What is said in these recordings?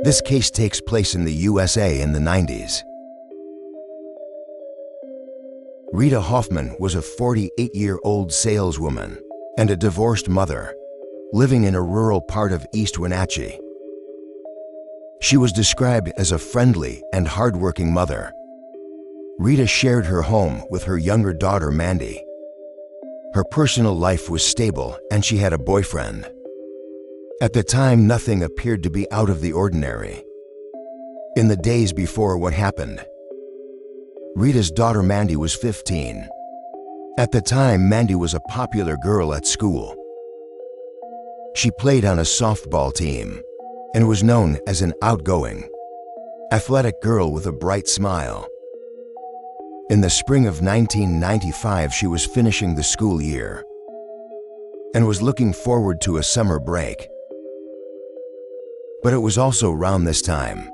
This case takes place in the USA in the 90s. Rita Hoffman was a 48-year-old saleswoman and a divorced mother, living in a rural part of East Wenatchee. She was described as a friendly and hardworking mother. Rita shared her home with her younger daughter, Mandy. Her personal life was stable and she had a boyfriend. At the time, nothing appeared to be out of the ordinary. In the days before what happened, Rita's daughter Mandy was 15. At the time, Mandy was a popular girl at school. She played on a softball team and was known as an outgoing, athletic girl with a bright smile. In the spring of 1995, she was finishing the school year and was looking forward to a summer break. But it was also around this time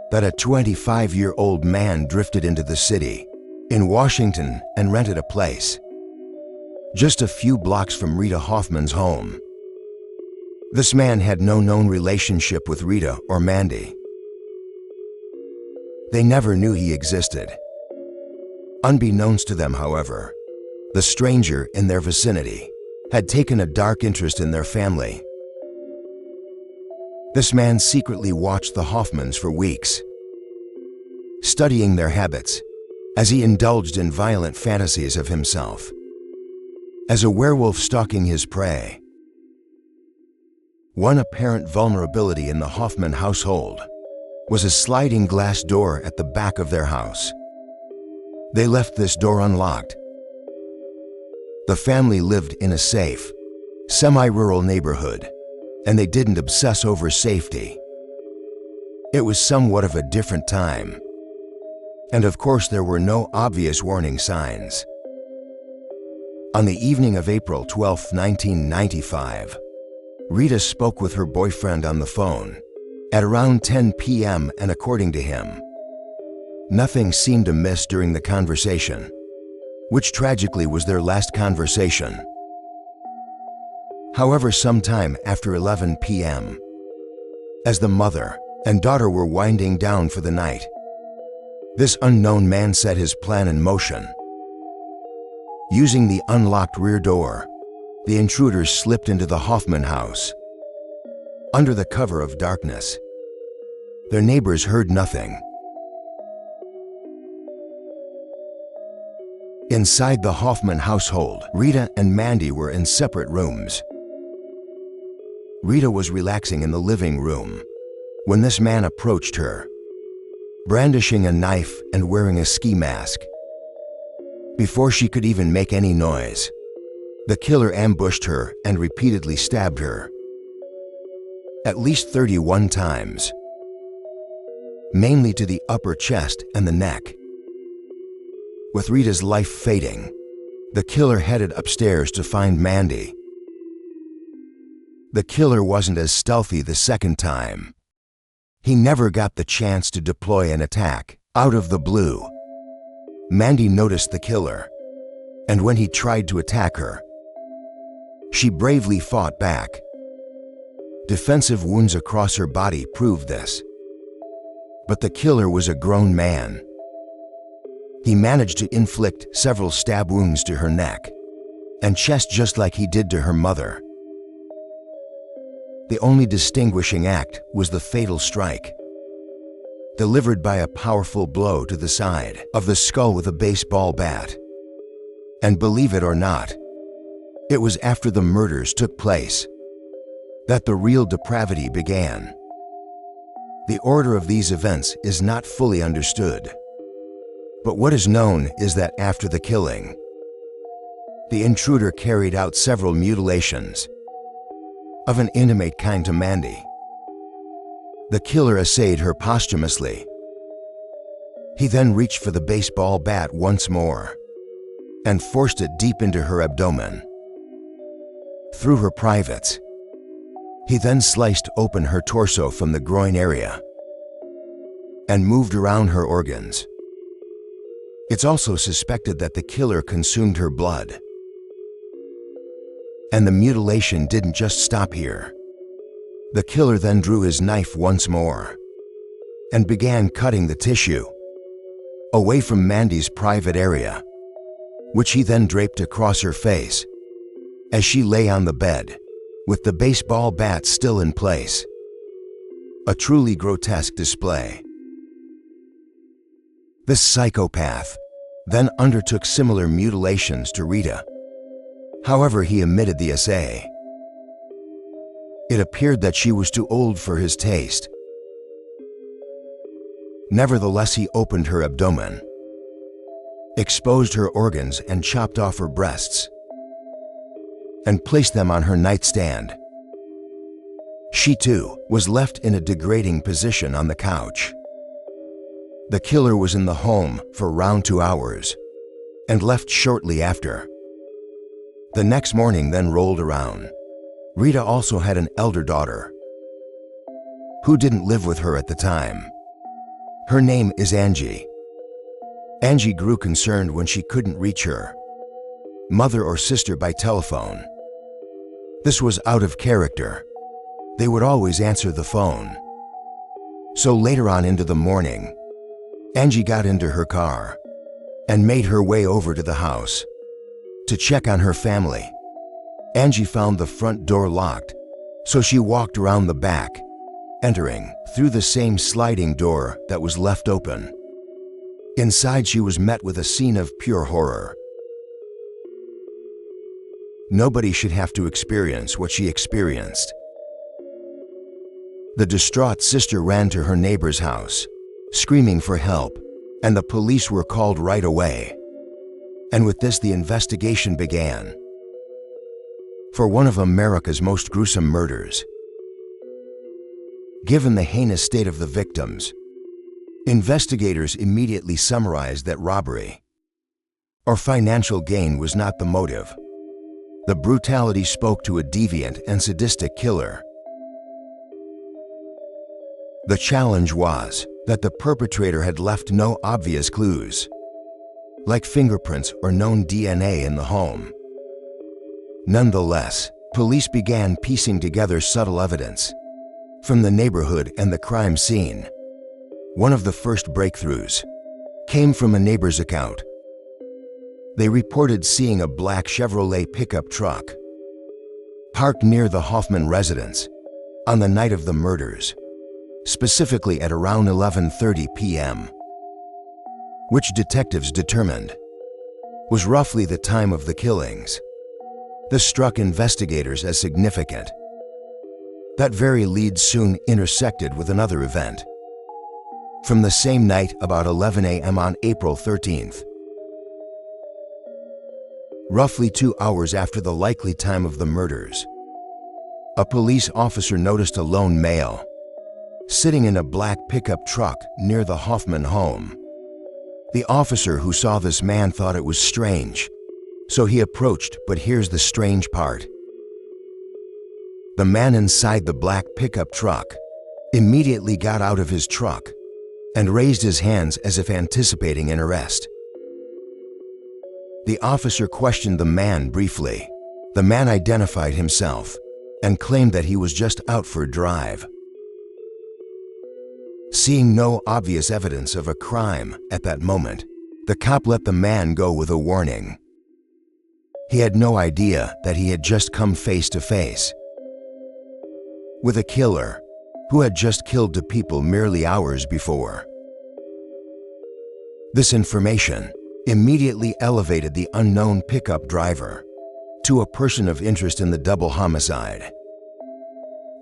that a 25-year-old man drifted into the city in Washington and rented a place just a few blocks from Rita Hoffman's home. This man had no known relationship with Rita or Mandy. They never knew he existed. Unbeknownst to them, however, the stranger in their vicinity had taken a dark interest in their family. This man secretly watched the Hoffmans for weeks, studying their habits as he indulged in violent fantasies of himself as a werewolf stalking his prey. One apparent vulnerability in the Hoffman household was a sliding glass door at the back of their house. They left this door unlocked. The family lived in a safe, semi-rural neighborhood, and they didn't obsess over safety. It was somewhat of a different time. And of course, there were no obvious warning signs. On the evening of April 12, 1995, Rita spoke with her boyfriend on the phone at around 10 p.m. and according to him, nothing seemed amiss during the conversation, which tragically was their last conversation. However, sometime after 11 p.m., as the mother and daughter were winding down for the night, this unknown man set his plan in motion. Using the unlocked rear door, the intruders slipped into the Hoffman house. Under the cover of darkness, their neighbors heard nothing. Inside the Hoffman household, Rita and Mandy were in separate rooms. Rita was relaxing in the living room when this man approached her, brandishing a knife and wearing a ski mask. Before she could even make any noise, the killer ambushed her and repeatedly stabbed her, at least 31 times, mainly to the upper chest and the neck. With Rita's life fading, the killer headed upstairs to find Mandy. The killer wasn't as stealthy the second time. He never got the chance to deploy an attack. Out of the blue, Mandy noticed the killer, and when he tried to attack her, she bravely fought back. Defensive wounds across her body proved this. But the killer was a grown man. He managed to inflict several stab wounds to her neck and chest just like he did to her mother. The only distinguishing act was the fatal strike, delivered by a powerful blow to the side of the skull with a baseball bat. And believe it or not, it was after the murders took place that the real depravity began. The order of these events is not fully understood, but what is known is that after the killing, the intruder carried out several mutilations of an intimate kind to Mandy. The killer essayed her posthumously. He then reached for the baseball bat once more and forced it deep into her abdomen, through her privates. He then sliced open her torso from the groin area and moved around her organs. It's also suspected that the killer consumed her blood. And the mutilation didn't just stop here. The killer then drew his knife once more and began cutting the tissue away from Mandy's private area, which he then draped across her face as she lay on the bed with the baseball bat still in place. A truly grotesque display. This psychopath then undertook similar mutilations to Rita. However, he omitted the essay. It appeared that she was too old for his taste. Nevertheless, he opened her abdomen, exposed her organs, and chopped off her breasts, and placed them on her nightstand. She too was left in a degrading position on the couch. The killer was in the home for around 2 hours and left shortly after. The next morning then rolled around. Rita also had an elder daughter who didn't live with her at the time. Her name is Angie. Angie grew concerned when she couldn't reach her mother or sister by telephone. This was out of character. They would always answer the phone. So later on into the morning, Angie got into her car and made her way over to the house to check on her family. Angie found the front door locked, so she walked around the back, entering through the same sliding door that was left open. Inside, she was met with a scene of pure horror. Nobody should have to experience what she experienced. The distraught sister ran to her neighbor's house, screaming for help, and the police were called right away. And with this, the investigation began for one of America's most gruesome murders. Given the heinous state of the victims, investigators immediately summarized that robbery or financial gain was not the motive. The brutality spoke to a deviant and sadistic killer. The challenge was that the perpetrator had left no obvious clues, like fingerprints or known DNA in the home. Nonetheless, police began piecing together subtle evidence from the neighborhood and the crime scene. One of the first breakthroughs came from a neighbor's account. They reported seeing a black Chevrolet pickup truck parked near the Hoffman residence on the night of the murders, specifically at around 11:30 p.m., which detectives determined was roughly the time of the killings. This struck investigators as significant. That very lead soon intersected with another event from the same night, about 11 a.m. on April 13th. Roughly 2 hours after the likely time of the murders, a police officer noticed a lone male sitting in a black pickup truck near the Hoffman home. The officer who saw this man thought it was strange, so he approached, but here's the strange part. The man inside the black pickup truck immediately got out of his truck and raised his hands as if anticipating an arrest. The officer questioned the man briefly. The man identified himself and claimed that he was just out for a drive. Seeing no obvious evidence of a crime at that moment, the cop let the man go with a warning. He had no idea that he had just come face to face with a killer who had just killed 2 people merely hours before. This information immediately elevated the unknown pickup driver to a person of interest in the double homicide.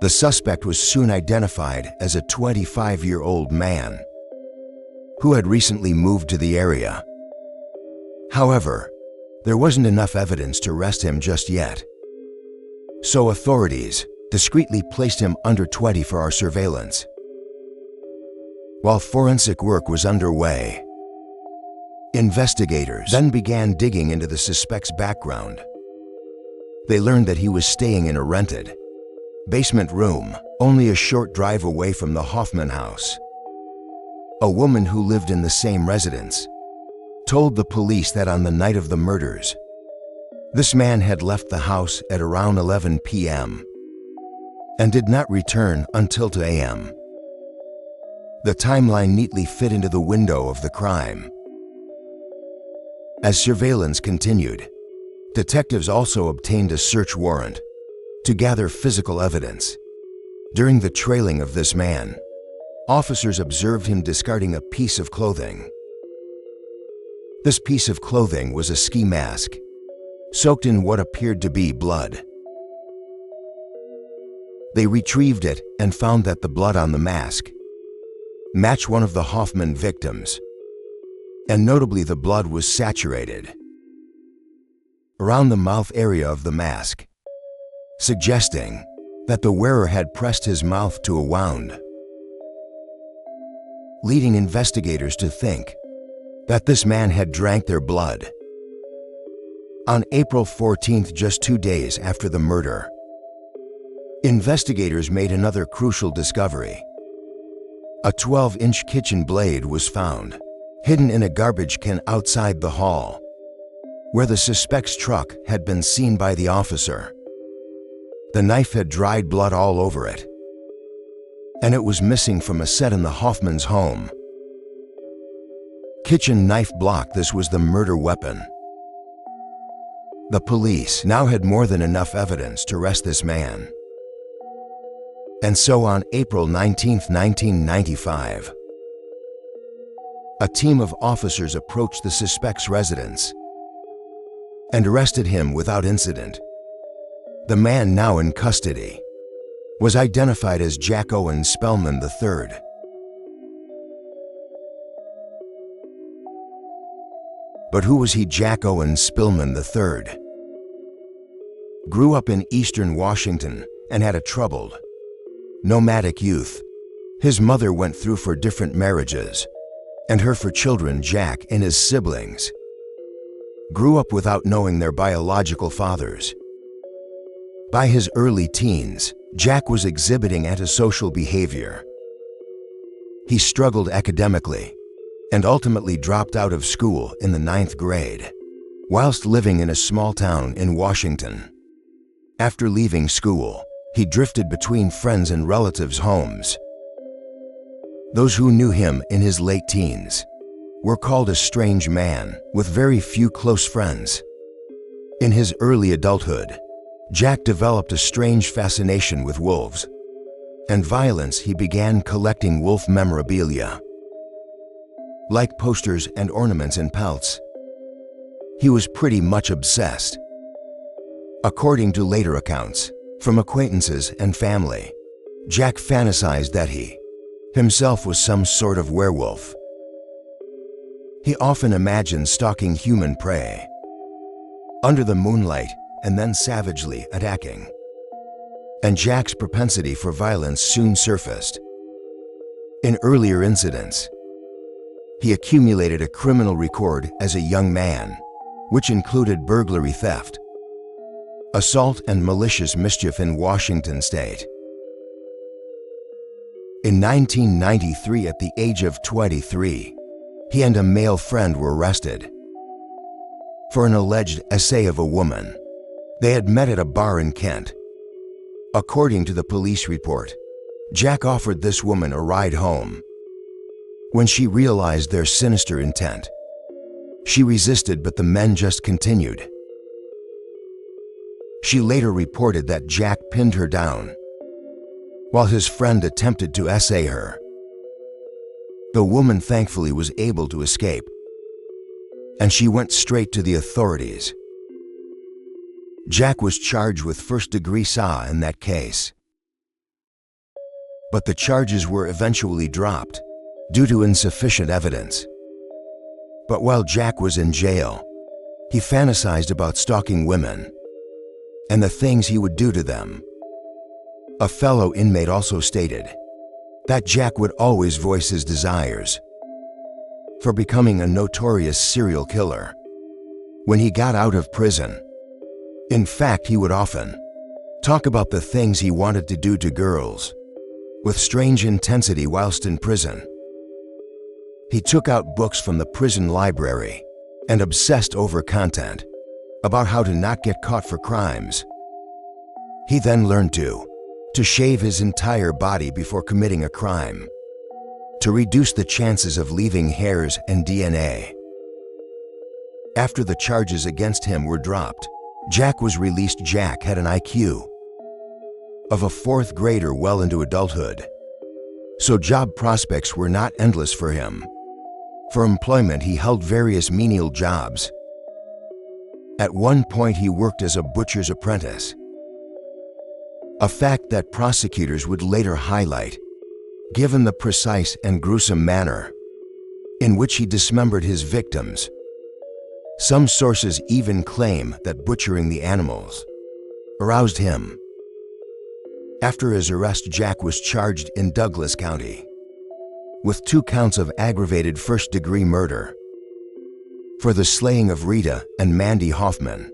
The suspect was soon identified as a 25-year-old man who had recently moved to the area. However, there wasn't enough evidence to arrest him just yet, so authorities discreetly placed him under 24-hour surveillance. While forensic work was underway, investigators then began digging into the suspect's background. They learned that he was staying in a rented basement room only a short drive away from the Hoffman house. A woman who lived in the same residence told the police that on the night of the murders, this man had left the house at around 11 p.m. and did not return until 2 a.m. The timeline neatly fit into the window of the crime. As surveillance continued, detectives also obtained a search warrant to gather physical evidence. During the trailing of this man, officers observed him discarding a piece of clothing. This piece of clothing was a ski mask, soaked in what appeared to be blood. They retrieved it and found that the blood on the mask matched one of the Hoffman victims, and notably the blood was saturated around the mouth area of the mask, suggesting that the wearer had pressed his mouth to a wound, leading investigators to think that this man had drank their blood. On April 14th, just 2 days after the murder, investigators made another crucial discovery. A 12-inch kitchen blade was found, hidden in a garbage can outside the hall, where the suspect's truck had been seen by the officer. The knife had dried blood all over it, and it was missing from a set in the Hoffman's home. Kitchen knife block. This was the murder weapon. The police now had more than enough evidence to arrest this man. And so on April 19, 1995, a team of officers approached the suspect's residence and arrested him without incident. The man now in custody was identified as Jack Owen Spellman III. But who was he? Jack Owen Spellman III grew up in eastern Washington and had a troubled, nomadic youth. His mother went through 4 different marriages, and her 4 children. Jack and his siblings grew up without knowing their biological fathers. By his early teens, Jack was exhibiting antisocial behavior. He struggled academically and ultimately dropped out of school in the 9th grade, whilst living in a small town in Washington. After leaving school, he drifted between friends and relatives' homes. Those who knew him in his late teens were called a strange man with very few close friends. In his early adulthood, Jack developed a strange fascination with wolves and violence. He began collecting wolf memorabilia, like posters and ornaments and pelts. He was pretty much obsessed. According to later accounts from acquaintances and family, Jack fantasized that he himself was some sort of werewolf. He often imagined stalking human prey under the moonlight and then savagely attacking. And Jack's propensity for violence soon surfaced. In earlier incidents, he accumulated a criminal record as a young man, which included burglary, theft, assault, and malicious mischief in Washington state. In 1993, at the age of 23, he and a male friend were arrested for an alleged essay of a woman. They had met at a bar in Kent. According to the police report, Jack offered this woman a ride home. When she realized their sinister intent, she resisted, but the men just continued. She later reported that Jack pinned her down while his friend attempted to essay her. The woman thankfully was able to escape, and she went straight to the authorities. Jack was charged with first-degree SA in that case, but the charges were eventually dropped due to insufficient evidence. But while Jack was in jail, he fantasized about stalking women and the things he would do to them. A fellow inmate also stated that Jack would always voice his desires for becoming a notorious serial killer when he got out of prison. In fact, he would often talk about the things he wanted to do to girls with strange intensity whilst in prison. He took out books from the prison library and obsessed over content about how to not get caught for crimes. He then learned to to shave his entire body before committing a crime, to reduce the chances of leaving hairs and DNA. After the charges against him were dropped, Jack was released. Jack had an IQ of a fourth grader well into adulthood, so job prospects were not endless for him. For employment, he held various menial jobs. At one point, he worked as a butcher's apprentice, a fact that prosecutors would later highlight, given the precise and gruesome manner in which he dismembered his victims. Some sources even claim that butchering the animals aroused him. After his arrest, Jack was charged in Douglas County with 2 counts of aggravated first-degree murder for the slaying of Rita and Mandy Hoffman.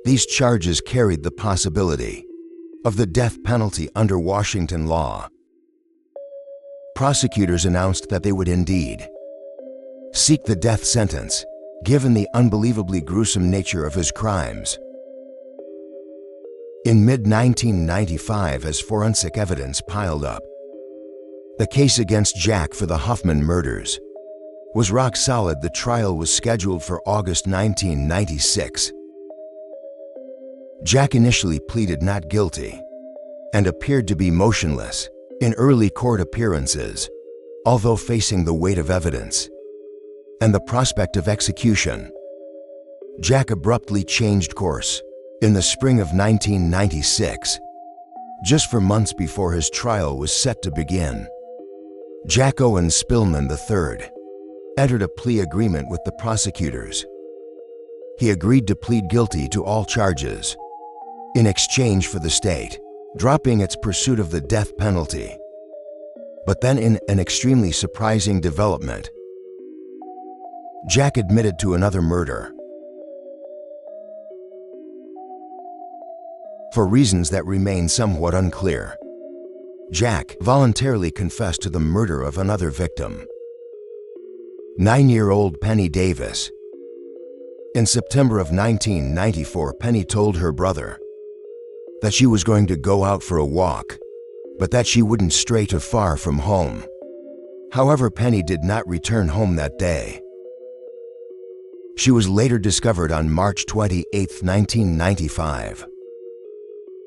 These charges carried the possibility of the death penalty under Washington law. Prosecutors announced that they would indeed seek the death sentence, given the unbelievably gruesome nature of his crimes. In mid-1995, as forensic evidence piled up, the case against Jack for the Hoffman murders was rock solid. The trial was scheduled for August 1996. Jack initially pleaded not guilty and appeared to be motionless in early court appearances, although facing the weight of evidence and the prospect of execution. Jack abruptly changed course in the spring of 1996, just for months before his trial was set to begin. Jack Owen Spillman III entered a plea agreement with the prosecutors. He agreed to plead guilty to all charges in exchange for the state dropping its pursuit of the death penalty. But then, in an extremely surprising development, Jack admitted to another murder. For reasons that remain somewhat unclear, Jack voluntarily confessed to the murder of another victim, 9-year-old Penny Davis. In September of 1994, Penny told her brother that she was going to go out for a walk, but that she wouldn't stray too far from home. However, Penny did not return home that day. She was later discovered on March 28, 1995,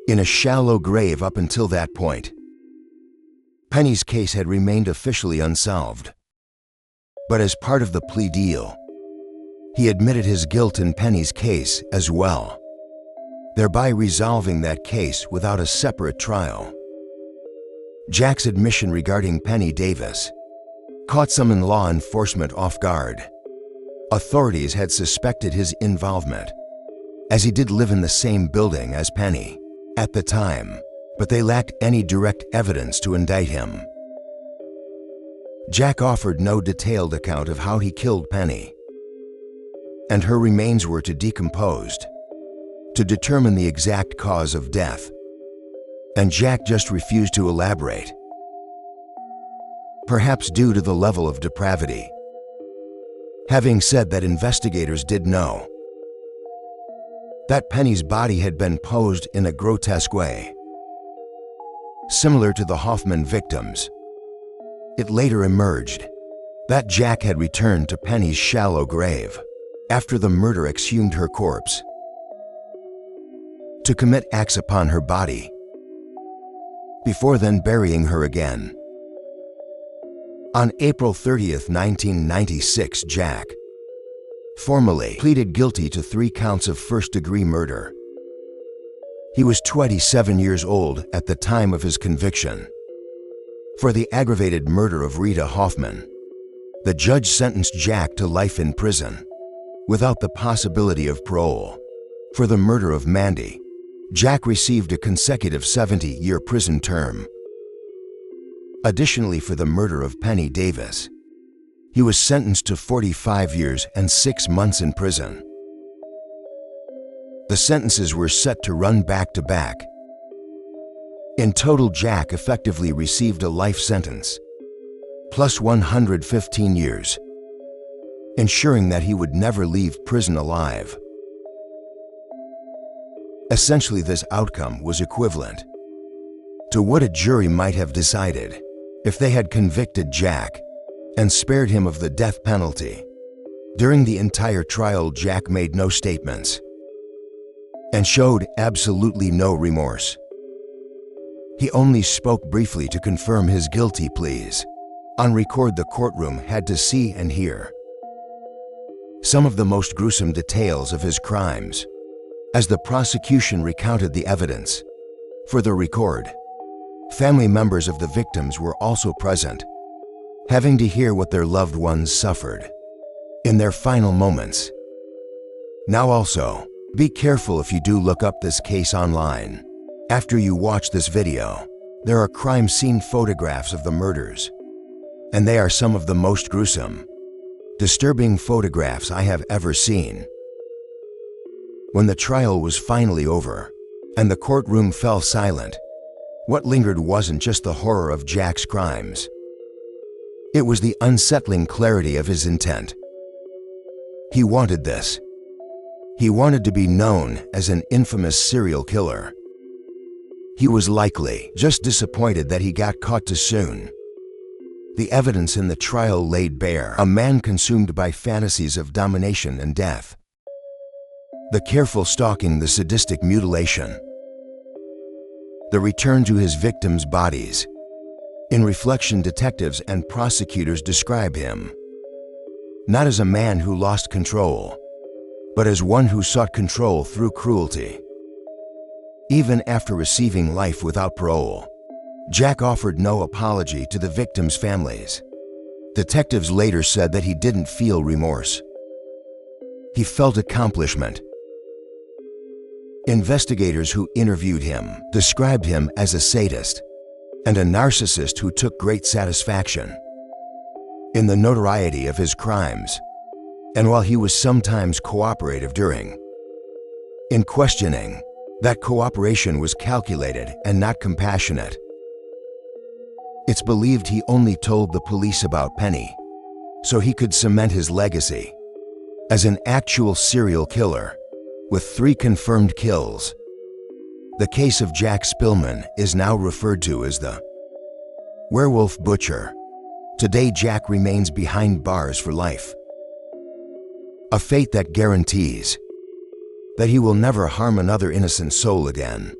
in a shallow grave. Up until that point, Penny's case had remained officially unsolved. But as part of the plea deal, he admitted his guilt in Penny's case as well, thereby resolving that case without a separate trial. Jack's admission regarding Penny Davis caught some in law enforcement off guard. Authorities had suspected his involvement, as he did live in the same building as Penny at the time, but they lacked any direct evidence to indict him. Jack offered no detailed account of how he killed Penny, and her remains were decomposed to determine the exact cause of death, and Jack just refused to elaborate, perhaps due to the level of depravity. Having said that, investigators did know that Penny's body had been posed in a grotesque way, similar to the Hoffman victims. It later emerged that Jack had returned to Penny's shallow grave after the murder, exhumed her corpse to commit acts upon her body, before then burying her again. On April 30, 1996, Jack formally pleaded guilty to 3 counts of first-degree murder. He was 27 years old at the time of his conviction. For the aggravated murder of Rita Hoffman, the judge sentenced Jack to life in prison, without the possibility of parole. For the murder of Mandy, Jack received a consecutive 70-year prison term. Additionally, for the murder of Penny Davis, he was sentenced to 45 years and 6 months in prison. The sentences were set to run back to back. In total, Jack effectively received a life sentence, plus 115 years, ensuring that he would never leave prison alive. Essentially, this outcome was equivalent to what a jury might have decided if they had convicted Jack and spared him of the death penalty. During the entire trial, Jack made no statements and showed absolutely no remorse. He only spoke briefly to confirm his guilty pleas. On record, the courtroom had to see and hear some of the most gruesome details of his crimes as the prosecution recounted the evidence. For the record, family members of the victims were also present, having to hear what their loved ones suffered in their final moments. Now also, be careful if you do look up this case online. After you watch this video, there are crime scene photographs of the murders, and they are some of the most gruesome, disturbing photographs I have ever seen. When the trial was finally over and the courtroom fell silent, what lingered wasn't just the horror of Jack's crimes. It was the unsettling clarity of his intent. He wanted this. He wanted to be known as an infamous serial killer. He was likely just disappointed that he got caught too soon. The evidence in the trial laid bare a man consumed by fantasies of domination and death. The careful stalking, the sadistic mutilation, the return to his victims' bodies. In reflection, detectives and prosecutors describe him not as a man who lost control, but as one who sought control through cruelty. Even after receiving life without parole, Jack offered no apology to the victims' families. Detectives later said that he didn't feel remorse. He felt accomplishment. Investigators who interviewed him described him as a sadist and a narcissist who took great satisfaction in the notoriety of his crimes. And while he was sometimes cooperative in questioning, that cooperation was calculated and not compassionate. It's believed he only told the police about Penny so he could cement his legacy as an actual serial killer with 3 confirmed kills. The case of Jack Spillman is now referred to as the Werewolf Butcher. Today, Jack remains behind bars for life, a fate that guarantees that he will never harm another innocent soul again.